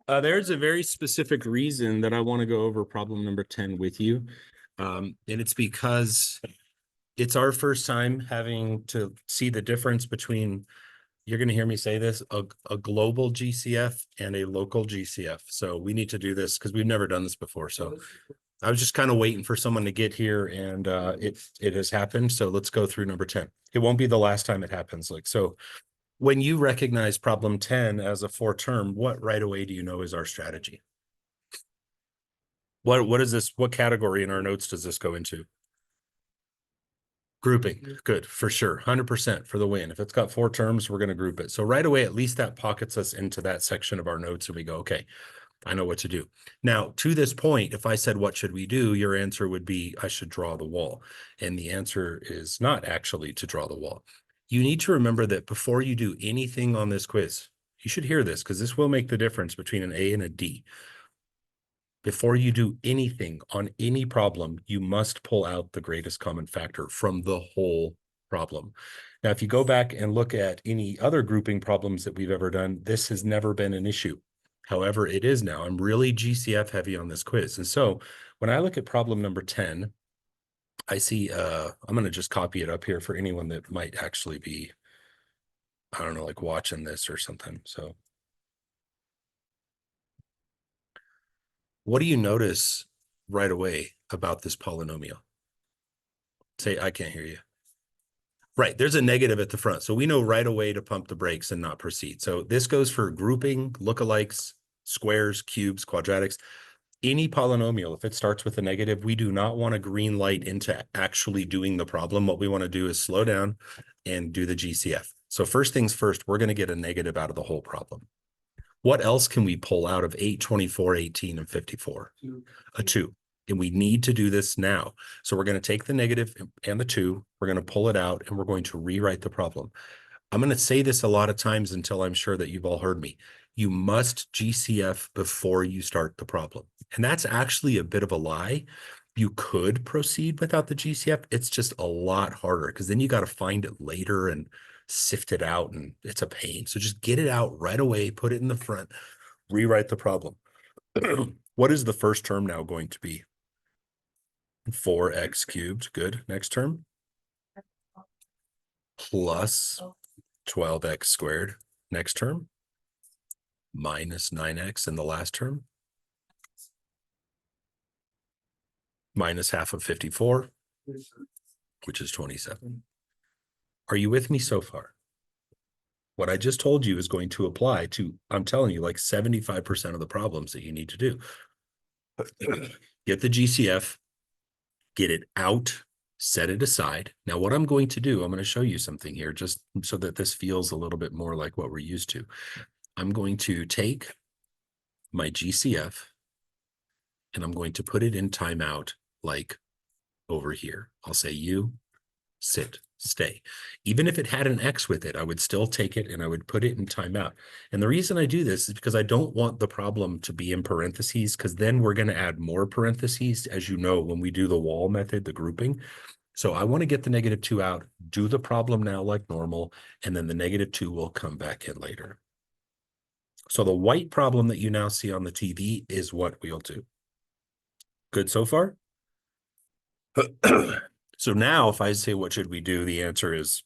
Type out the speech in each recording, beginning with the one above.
There's a very specific reason that I want to go over problem number 10 with you. And it's because it's our first time having to see the difference between, you're going to hear me say this, a global GCF and a local GCF. So we need to do this because we've never done this before. So I was just kind of waiting for someone to get here, and it has happened. So let's go through number 10. It won't be the last time it happens. So when you recognize problem 10 as a 4-term, what right away do you know is our strategy? What is this? What category in our notes does this go into? Grouping. Good, for sure. 100% for the win. If it's got 4 terms, we're going to group it. So right away, at least that pockets us into that section of our notes, and we go, okay, I know what to do. Now, to this point, if I said, what should we do? Your answer would be, I should draw the wall. And the answer is not actually to draw the wall. You need to remember that before you do anything on this quiz, you should hear this because this will make the difference between an A and a D. Before you do anything on any problem, you must pull out the greatest common factor from the whole problem. Now, if you go back and look at any other grouping problems that we've ever done, this has never been an issue. However, it is now. I'm really GCF heavy on this quiz. And so when I look at problem number 10, I see, I'm going to just copy it up here for anyone that might actually be, I don't know, like watching this or something. So what do you notice right away about this polynomial? Say, I can't hear you. Right, there's a negative at the front. So we know right away to pump the brakes and not proceed. So this goes for grouping, lookalikes, squares, cubes, quadratics. Any polynomial, if it starts with a negative, we do not want a green light into actually doing the problem. What we want to do is slow down and do the GCF. So first things first, we're going to get a negative out of the whole problem. What else can we pull out of 8, 24, 18, and 54? A 2. And we need to do this now. So we're going to take the negative and the 2, we're going to pull it out, and we're going to rewrite the problem. I'm going to say this a lot of times until I'm sure that you've all heard me. You must GCF before you start the problem. And that's actually a bit of a lie. You could proceed without the GCF. It's just a lot harder because then you got to find it later and sift it out, and it's a pain. So just get it out right away, put it in the front, rewrite the problem. What is the first term now going to be? 4x cubed. Good. Next term. Plus 12x squared. Next term. Minus 9x in the last term. Minus half of 54, which is 27. Are you with me so far? What I just told you is going to apply to, I'm telling you, like 75% of the problems that you need to do. Get the GCF, get it out, set it aside. Now, what I'm going to do, I'm going to show you something here just so that this feels a little bit more like what we're used to. I'm going to take my GCF and I'm going to put it in timeout, like over here. I'll say you, sit, stay. Even if it had an X with it, I would still take it and I would put it in timeout. And the reason I do this is because I don't want the problem to be in parentheses, because then we're going to add more parentheses, as you know, when we do the wall method, the grouping. So I want to get the -2 out, do the problem now like normal, and then the -2 will come back in later. So the white problem that you now see on the TV is what we'll do. Good so far? So now if I say, what should we do? The answer is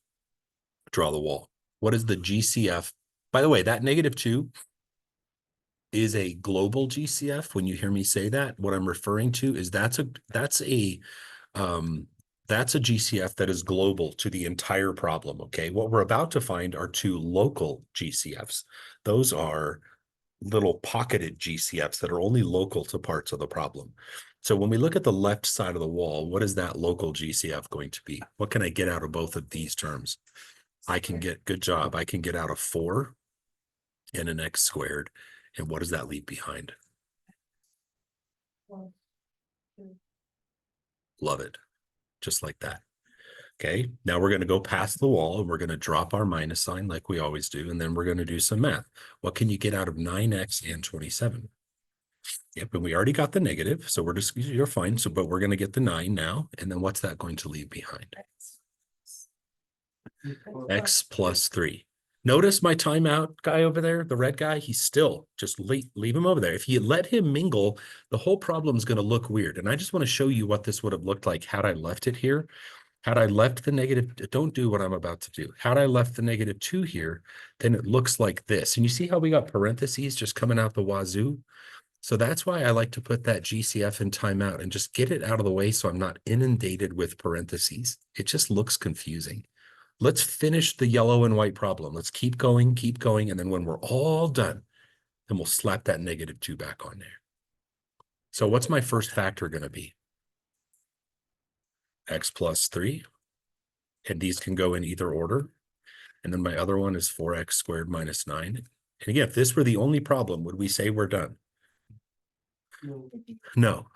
draw the wall. What is the GCF? By the way, that -2 is a global GCF. When you hear me say that, what I'm referring to is that's a GCF that is global to the entire problem, okay? What we're about to find are 2 local GCFs. Those are little pocketed GCFs that are only local to parts of the problem. So when we look at the left side of the wall, what is that local GCF going to be? What can I get out of both of these terms? I can get, good job, I can get out of 4 and an x squared. And what does that leave behind? Love it. Just like that. Okay, now we're going to go past the wall and we're going to drop our minus sign like we always do. And then we're going to do some math. What can you get out of 9x and 27? Yep, and we already got the negative, so we're just, you're fine. So, but we're going to get the 9 now. And then what's that going to leave behind? X plus 3. Notice my timeout guy over there, the red guy, he's still just leave him over there. If you let him mingle, the whole problem is going to look weird. And I just want to show you what this would have looked like had I left it here. Had I left the negative, don't do what I'm about to do. Had I left the -2 here, then it looks like this. And you see how we got parentheses just coming out the wazoo? So that's why I like to put that GCF in timeout and just get it out of the way so I'm not inundated with parentheses. It just looks confusing. Let's finish the yellow and white problem. Let's keep going. And then when we're all done, then we'll slap that -2 back on there. So what's my first factor going to be? X plus 3. And these can go in either order. And then my other one is 4x squared minus 9. And again, if this were the only problem, would we say we're done? No.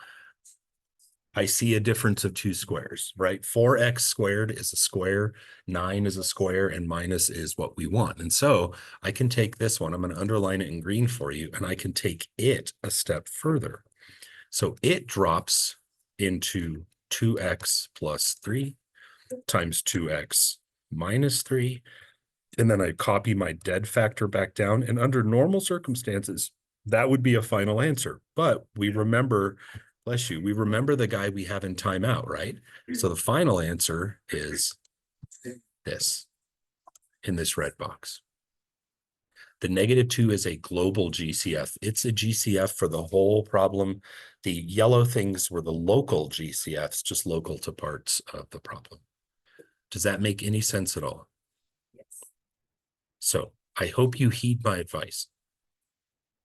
I see a difference of 2 squares, right? 4x squared is a square, 9 is a square, and minus is what we want. And so I can take this one, I'm going to underline it in green for you, and I can take it a step further. So it drops into 2x plus 3 times 2x minus 3. And then I copy my dead factor back down. And under normal circumstances, that would be a final answer. But we remember, bless you, we remember the guy we have in timeout, right? So the final answer is this in this red box. The -2 is a global GCF. It's a GCF for the whole problem. The yellow things were the local GCFs, just local to parts of the problem. Does that make any sense at all? Yes. So I hope you heed my advice.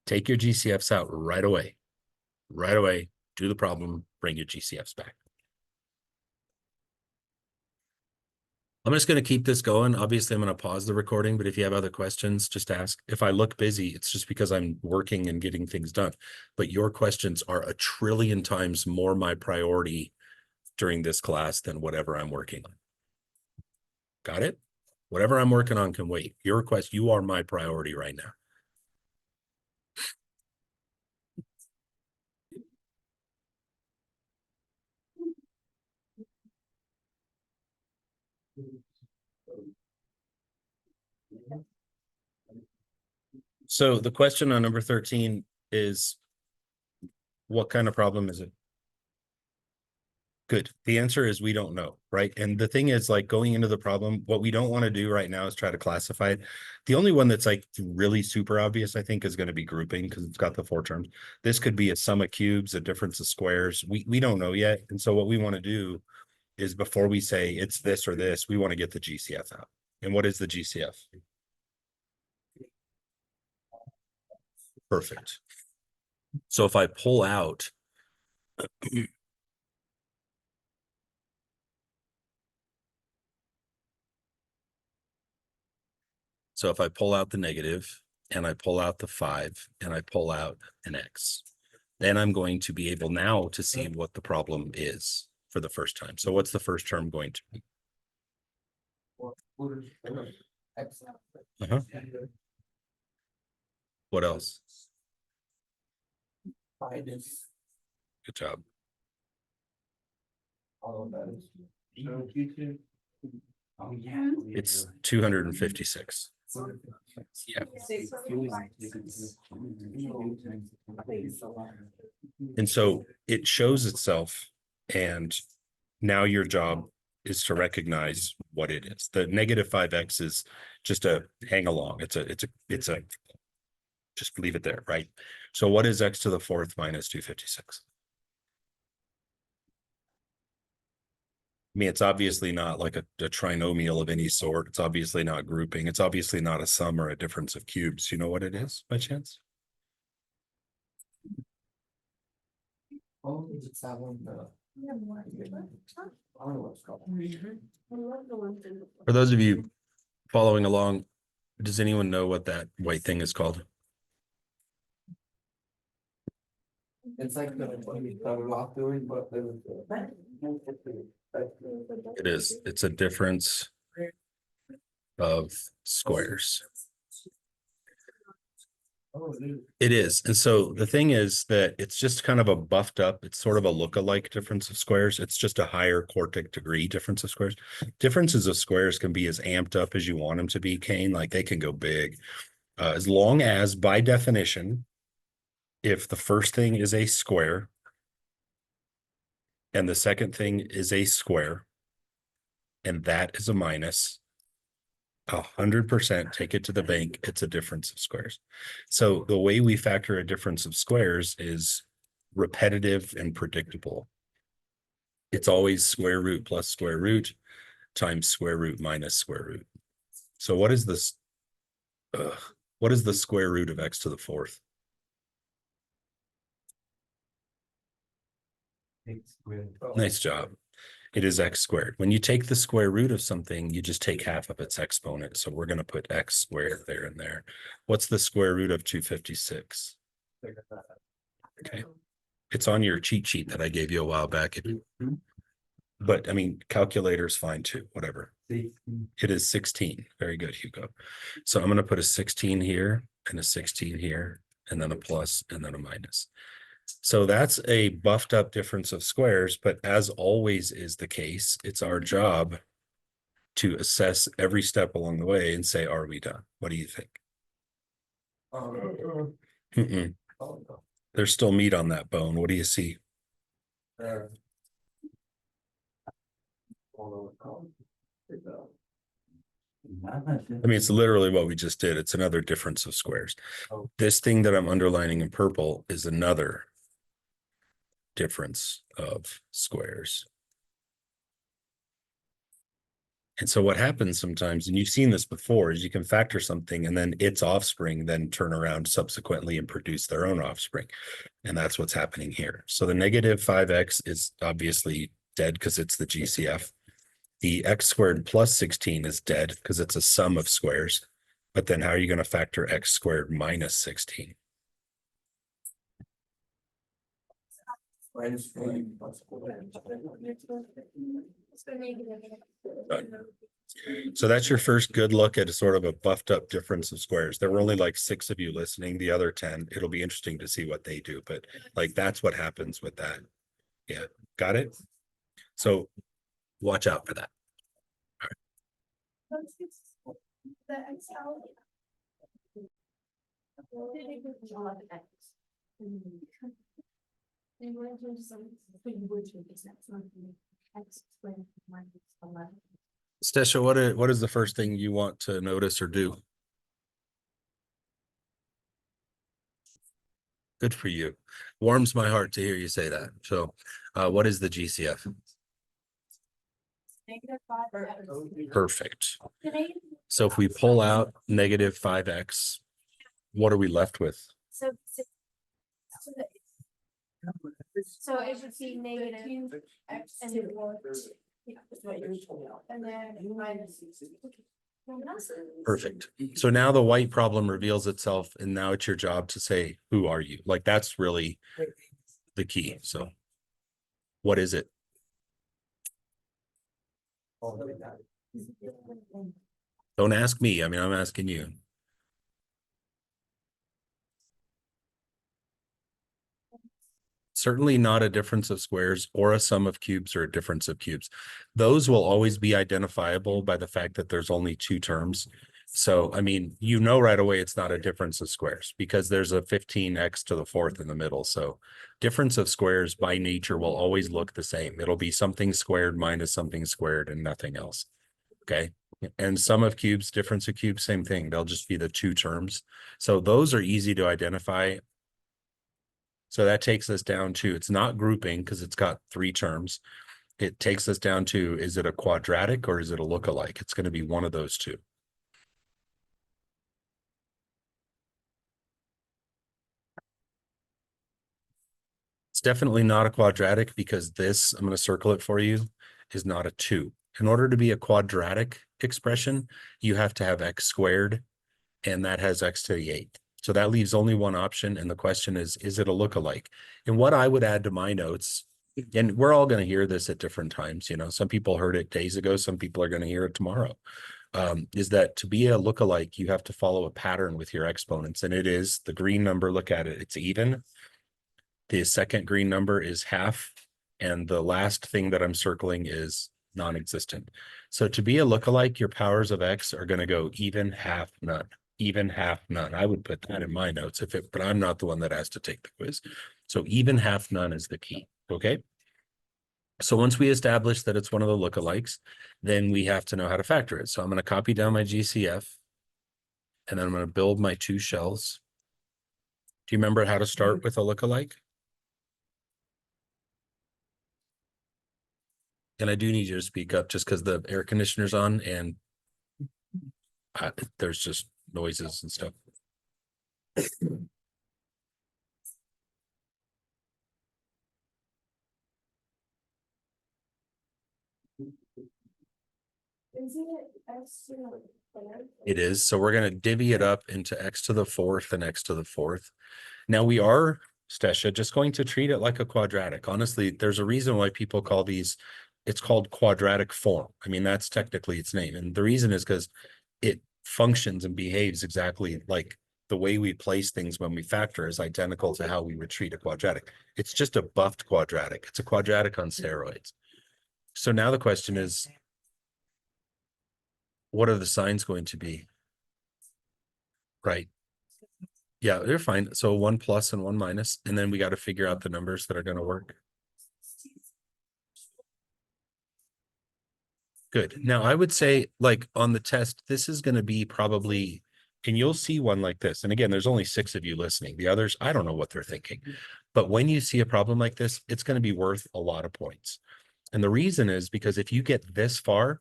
Take your GCFs out right away. Right away, do the problem, bring your GCFs back. I'm just going to keep this going. Obviously, I'm going to pause the recording, but if you have other questions, just ask. If I look busy, it's just because I'm working and getting things done. But your questions are a trillion times more my priority during this class than whatever I'm working on. Got it? Whatever I'm working on can wait. Your request, you are my priority right now. So the question on number 13 is, what kind of problem is it? Good. The answer is we don't know, right? And the thing is, like, going into the problem, what we don't want to do right now is try to classify it. The only one that's like really super obvious, I think, is going to be grouping because it's got the 4 terms. This could be a sum of cubes, a difference of squares. We don't know yet. And so what we want to do is, before we say it's this or this, we want to get the GCF out. And what is the GCF? Perfect. So if I pull out so if I pull out the negative and I pull out the 5 and I pull out an X, then I'm going to be able now to see what the problem is for the first time. So what's the first term going to be? Uh-huh. What else? Good job. It's 256. Yeah. And so it shows itself, and now your job is to recognize what it is. The -5x is just a hang along. It's a just leave it there, right? So what is x to the 4th minus 256? I mean, it's obviously not like a trinomial of any sort. It's obviously not grouping. It's obviously not a sum or a difference of cubes. You know what it is by chance? Oh, is it that one? For those of you following along, does anyone know what that white thing is called? It's like the one we started off doing, but It is. It's a difference of squares. Oh, dude. It is. And so the thing is that it's just kind of a buffed up, it's sort of a look-alike difference of squares. It's just a higher quartic degree difference of squares. Differences of squares can be as amped up as you want them to be, Kane. Like they can go big. As long as by definition, if the first thing is a square and the second thing is a square, and that is a minus, 100% take it to the bank. It's a difference of squares. So the way we factor a difference of squares is repetitive and predictable. It's always square root plus square root times square root minus square root. So what is this? What is the square root of x to the fourth? Nice job. It is x squared. When you take the square root of something, you just take half of its exponent. So we're going to put x squared there and there. What's the square root of 256? Okay. It's on your cheat sheet that I gave you a while back. But I mean, calculator's fine too, whatever. It is 16. Very good, Hugo. So I'm going to put a 16 here and a 16 here, and then a plus and then a minus. So that's a buffed up difference of squares, but as always is the case, it's our job to assess every step along the way and say, are we done? What do you think? There's still meat on that bone. What do you see? I mean, it's literally what we just did. It's another difference of squares. This thing that I'm underlining in purple is another difference of squares. And so what happens sometimes, and you've seen this before, is you can factor something and then its offspring then turn around subsequently and produce their own offspring. And that's what's happening here. So the negative 5x is obviously dead because it's the GCF. The x squared plus 16 is dead because it's a sum of squares. But then how are you going to factor x squared minus 16? So that's your first good look at a sort of a buffed up difference of squares. There were only like 6 of you listening, the other 10. It'll be interesting to see what they do, but like that's what happens with that. Yeah, got it? So watch out for that. Stesha, what is the first thing you want to notice or do? Good for you. Warms my heart to hear you say that. So what is the GCF? Perfect. So if we pull out negative 5x, what are we left with? So it would be negative x and then minus. Perfect. So now the white problem reveals itself, and now it's your job to say, who are you? Like that's really the key. So what is it? Don't ask me. I mean, I'm asking you. Certainly not a difference of squares or a sum of cubes or a difference of cubes. Those will always be identifiable by the fact that there's only 2 terms. So, I mean, you know right away it's not a difference of squares because there's a 15x to the 4th in the middle. So difference of squares by nature will always look the same. It'll be something squared minus something squared and nothing else. Okay. And sum of cubes, difference of cubes, same thing. They'll just be the 2 terms. So those are easy to identify. So that takes us down to, it's not grouping because it's got 3 terms. It takes us down to, is it a quadratic or is it a lookalike? It's going to be one of those 2. It's definitely not a quadratic because this, I'm going to circle it for you, is not a 2. In order to be a quadratic expression, you have to have x squared, and that has x to the 8th. So that leaves only one option. And the question is it a lookalike? And what I would add to my notes, and we're all going to hear this at different times, you know, some people heard it days ago, some people are going to hear it tomorrow. is that to be a lookalike, you have to follow a pattern with your exponents, and it is the green number. Look at it; it's even. The second green number is half, and the last thing that I'm circling is non-existent. So to be a lookalike, your powers of X are going to go even, half, none. Even, half, none. I would put that in my notes but I'm not the one that has to take the quiz. So even, half, none is the key. Okay. So once we establish that it's one of the lookalikes, then we have to know how to factor it. So I'm going to copy down my GCF, and then I'm going to build my two shells. Do you remember how to start with a lookalike? And I do need you to speak up just because the air conditioner's on and there's just noises and stuff. It is. So we're going to divvy it up into X to the fourth and X to the fourth. Now we are, Stesha, just going to treat it like a quadratic. Honestly, there's a reason why people call these, it's called quadratic form. I mean, that's technically its name. And the reason is because it functions and behaves exactly like the way we place things when we factor is identical to how we would treat a quadratic. It's just a buffed quadratic. It's a quadratic on steroids. So now the question is, what are the signs going to be? Right. Yeah, they're fine. So 1 plus and 1 minus, and then we got to figure out the numbers that are going to work. Good. Now I would say, like on the test, this is going to be probably, and you'll see one like this. And again, there's only 6 of you listening. The others, I don't know what they're thinking. But when you see a problem like this, it's going to be worth a lot of points. And the reason is because if you get this far,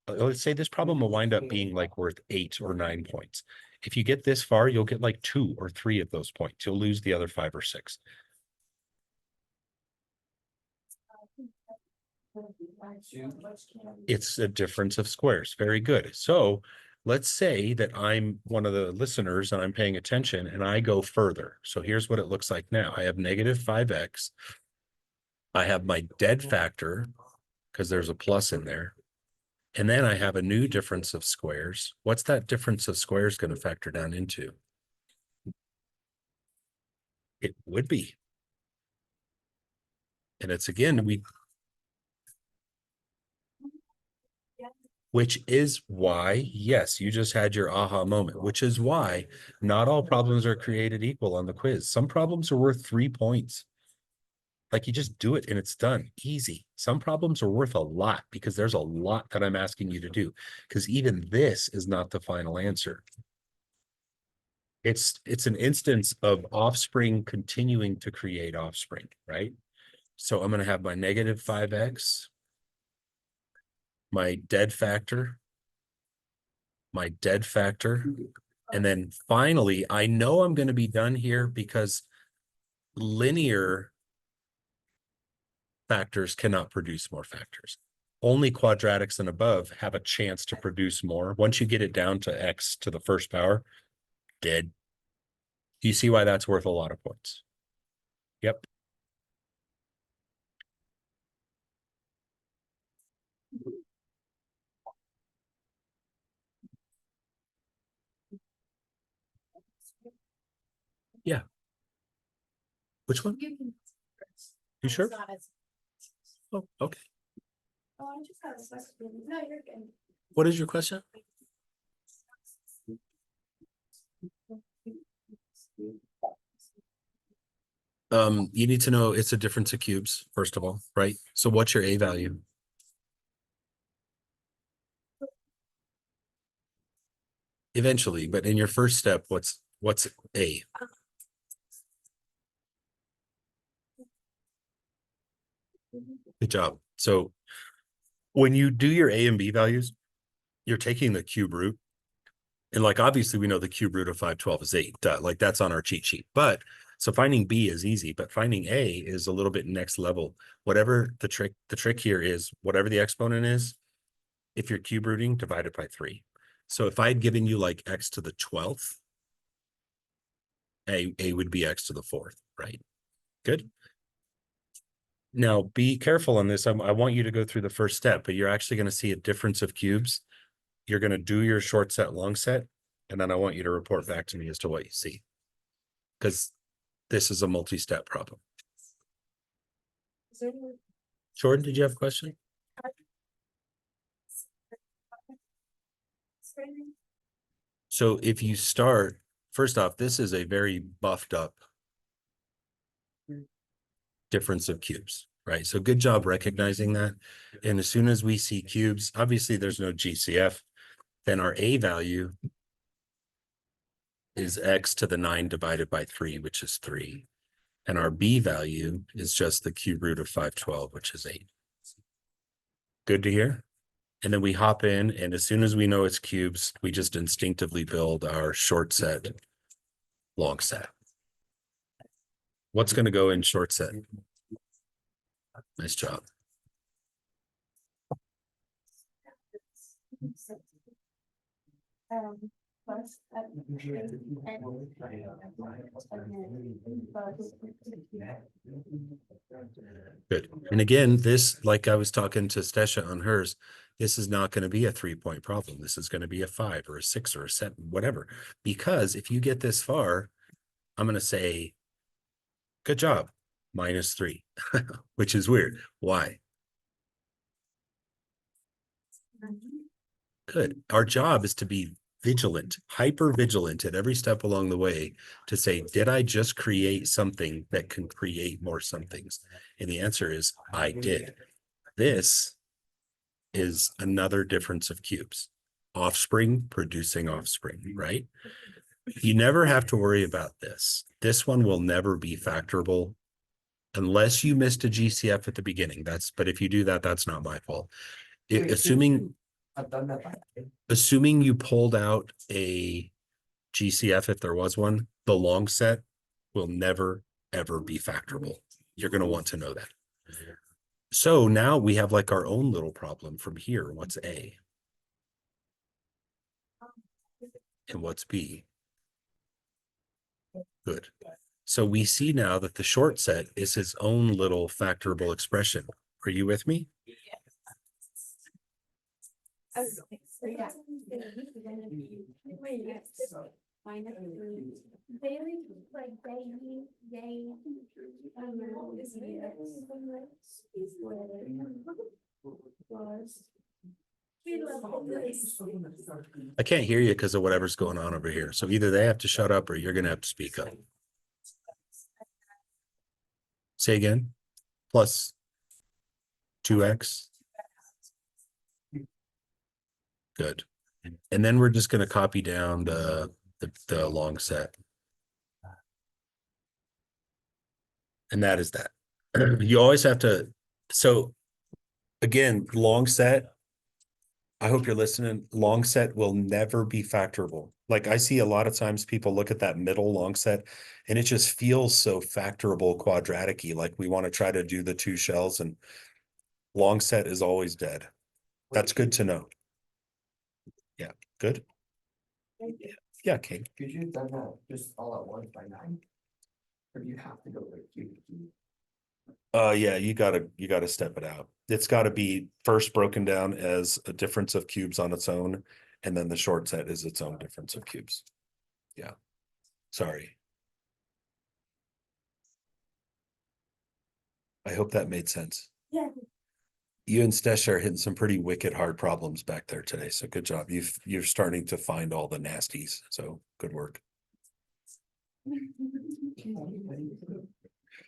let's say this problem will wind up being like worth 8 or 9 points. If you get this far, you'll get like 2 or 3 of those points. You'll lose the other 5 or 6. It's a difference of squares. Very good. So let's say that I'm one of the listeners and I'm paying attention and I go further. So here's what it looks like now. I have negative 5x. I have my dead factor because there's a plus in there. And then I have a new difference of squares. What's that difference of squares going to factor down into? It would be. And it's again, which is why, yes, you just had your aha moment, which is why not all problems are created equal on the quiz. Some problems are worth 3 points. Like you just do it and it's done, easy. Some problems are worth a lot because there's a lot that I'm asking you to do, because even this is not the final answer. It's an instance of offspring continuing to create offspring, right? So I'm going to have my negative 5x, my dead factor, and then finally, I know I'm going to be done here because linear factors cannot produce more factors. Only quadratics and above have a chance to produce more. Once you get it down to X to the first power, dead. Do you see why that's worth a lot of points? Yep. Yeah. Which one? You sure? Oh, okay. Oh, I just got a question. No, you're good. What is your question? You need to know it's a difference of cubes, first of all, right? So what's your A value? Eventually, but in your first step, what's A? Good job. So when you do your A and B values, you're taking the cube root. And like, obviously we know the cube root of 512 is 8. Like that's on our cheat sheet. But so finding B is easy, but finding A is a little bit next level. Whatever the trick here is, whatever the exponent is, if you're cube rooting, divide it by 3. So if I'd given you like X to the 12th, A would be X to the 4th, right? Good. Now be careful on this. I want you to go through the first step, but you're actually going to see a difference of cubes you're gonna do your short set, long set, and then I want you to report back to me as to what you see. Because this is a multi-step problem. Jordan, did you have a question? So if you start, first off, this is a very buffed up difference of cubes, right? So good job recognizing that. And as soon as we see cubes, obviously there's no GCF, then our A value is x to the 9 divided by 3, which is 3. And our B value is just the cube root of 512, which is 8. Good to hear? And then we hop in, and as soon as we know it's cubes, we just instinctively build our short set, long set. What's going to go in short set? Nice job. Good. And again, this, like I was talking to Stesha on hers, this is not going to be a 3-point problem. This is going to be a 5 or a 6 or a 7, whatever. Because if you get this far, I'm going to say, good job, -3, which is weird. Why? Good. Our job is to be vigilant, hyper vigilant at every step along the way to say, did I just create something that can create more somethings? And the answer is, I did. This is another difference of cubes. Offspring producing offspring, right? You never have to worry about this. This one will never be factorable unless you missed a GCF at the beginning. But if you do that, that's not my fault. Assuming I've done that. assuming you pulled out a GCF, if there was one, the long set will never, ever be factorable. You're going to want to know that. So now we have like our own little problem from here. What's A? And what's B? Good. So we see now that the short set is its own little factorable expression. Are you with me? I can't hear you because of whatever's going on over here. So either they have to shut up or you're going to have to speak up. Say again. Plus 2x. Good. And then we're just going to copy down the long set. And that is that. You always have to. So again, long set. I hope you're listening. Long set will never be factorable. Like I see a lot of times people look at that middle long set and it just feels so factorable, quadratic-y. Like we want to try to do the two shells, and long set is always dead. That's good to know. Yeah, good. Yeah, Kate. Could you have done that just all at once by 9? Or do you have to go like cube to cube? Yeah, you gotta step it out. It's got to be first broken down as a difference of cubes on its own, and then the short set is its own difference of cubes. Yeah, sorry. I hope that made sense. Yeah. You and Stesh are hitting some pretty wicked hard problems back there today, so good job. You're starting to find all the nasties, so good work.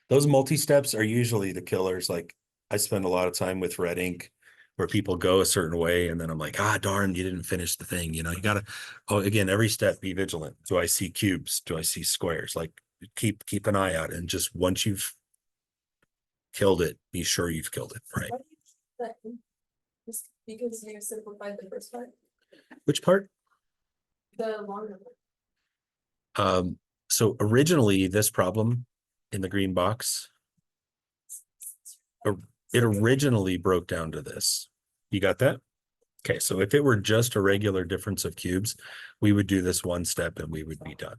Those multi-steps are usually the killers. Like I spend a lot of time with red ink where people go a certain way and then I'm like, ah, darn, you didn't finish the thing. You gotta, again, every step be vigilant. Do I see cubes? Do I see squares? Like keep an eye out, and just once you've killed it, be sure you've killed it, right? Just because you simplified the first part, Which part? the longer one. So originally this problem in the green box, it originally broke down to this. You got that? Okay, so if it were just a regular difference of cubes, we would do this one step and we would be done.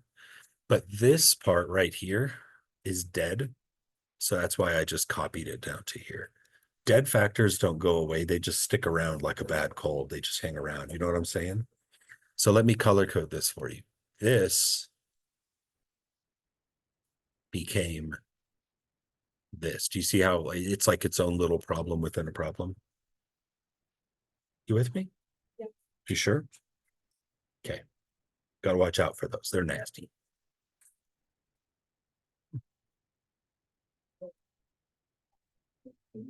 But this part right here is dead. So that's why I just copied it down to here. dead factors don't go away. They just stick around like a bad cold. They just hang around. You know what I'm saying? So let me color code this for you. This became this. Do you see how it's like its own little problem within a problem? You with me? Yeah. You sure? Okay. Gotta watch out for those. They're nasty.